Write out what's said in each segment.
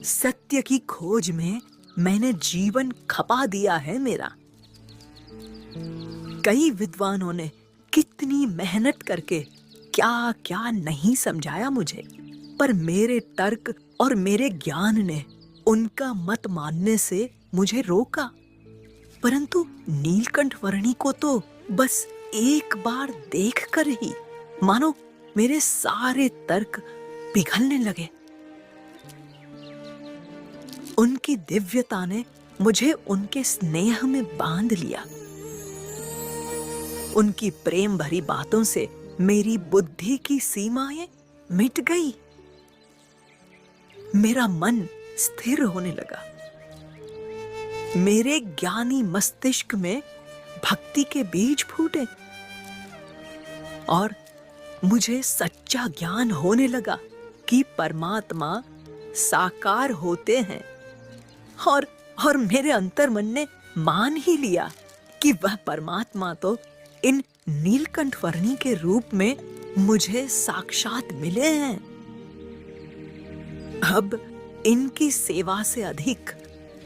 सत्य की खोज में मैंने जीवन खपा दिया है मेरा। कई विद्वानों ने कितनी मेहनत करके क्या क्या नहीं समझाया मुझे, पर मेरे तर्क और मेरे ज्ञान ने उनका मत मानने से मुझे रोका। परंतु नीलकंठ वर्णी को तो बस एक बार देखकर ही मानो मेरे सारे तर्क पिघलने लगे। उनकी दिव्यता ने मुझे उनके स्नेह में बांध लिया। उनकी प्रेम भरी बातों से मेरी बुद्धि की सीमाएं मिट गई। मेरा मन स्थिर होने लगा। मेरे ज्ञानी मस्तिष्क में भक्ति के बीज फूटे और मुझे सच्चा ज्ञान होने लगा कि परमात्मा साकार होते हैं। और मेरे अंतर्मन ने मान ही लिया कि वह परमात्मा तो इन नीलकंठ वर्णी के रूप में मुझे साक्षात मिले हैं। अब इनकी सेवा से अधिक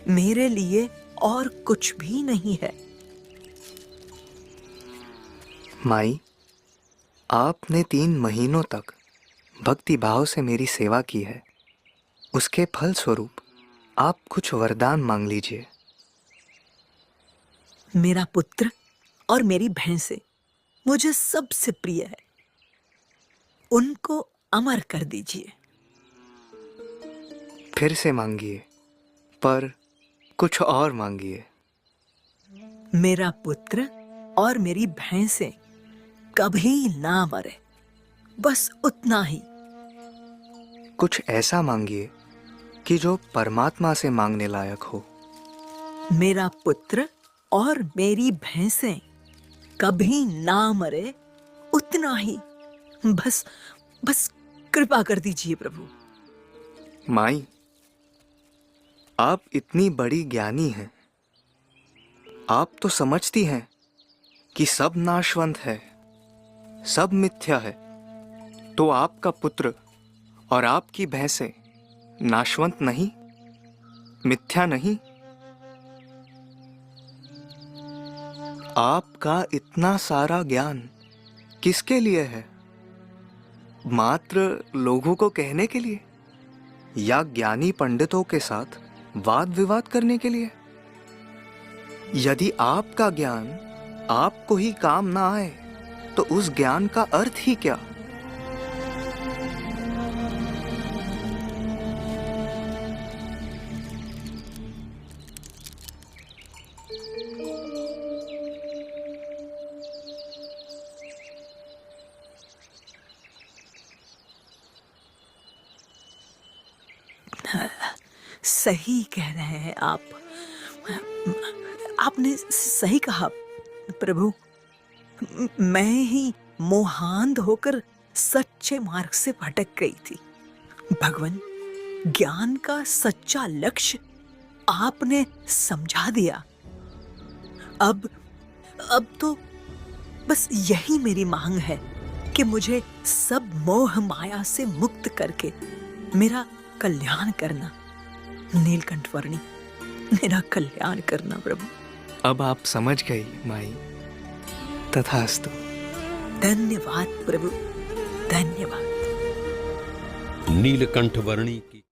मेरे लिए और कुछ भी नहीं है। माई, आपने 3 महीनों तक भक्ति भाव से मेरी सेवा की है। उसके फल स्वरूप आप कुछ वरदान मांग लीजिए। मेरा पुत्र और मेरी भैंसें मुझे सबसे प्रिय है। उनको अमर कर दीजिए। फिर से मांगिए, पर कुछ और मांगिए। मेरा पुत्र और मेरी भैंसें कभी ना मरे, बस उतना ही। कुछ ऐसा मांगिए कि जो परमात्मा से मांगने लायक हो। मेरा पुत्र और मेरी भैंसें कभी ना मरे, उतना ही। बस कृपा कर दीजिए प्रभु। माई, आप इतनी बड़ी ज्ञानी हैं। आप तो समझती हैं कि सब नाशवंत है, सब मिथ्या है। तो आपका पुत्र और आपकी भैंसें नाशवंत नहीं, मिथ्या नहीं? आपका इतना सारा ज्ञान किसके लिए है? मात्र लोगों को कहने के लिए, या ज्ञानी पंडितों के साथ वाद विवाद करने के लिए? यदि आपका ज्ञान आपको ही काम ना आए, तो उस ज्ञान का अर्थ ही क्या? सही कह रहे हैं आप। आपने सही कहा प्रभु। मैं ही मोहांध होकर सच्चे मार्ग से भटक गई थी। भगवान, ज्ञान का सच्चा लक्ष्य आपने समझा दिया। अब तो बस यही मेरी मांग है कि मुझे सब मोह माया से मुक्त करके मेरा कल्याण करना। नीलकंठ वर्णी, मेरा कल्याण करना प्रभु। अब आप समझ गई माई। तथास्तु। धन्यवाद प्रभु, धन्यवाद। नीलकंठ वर्णी की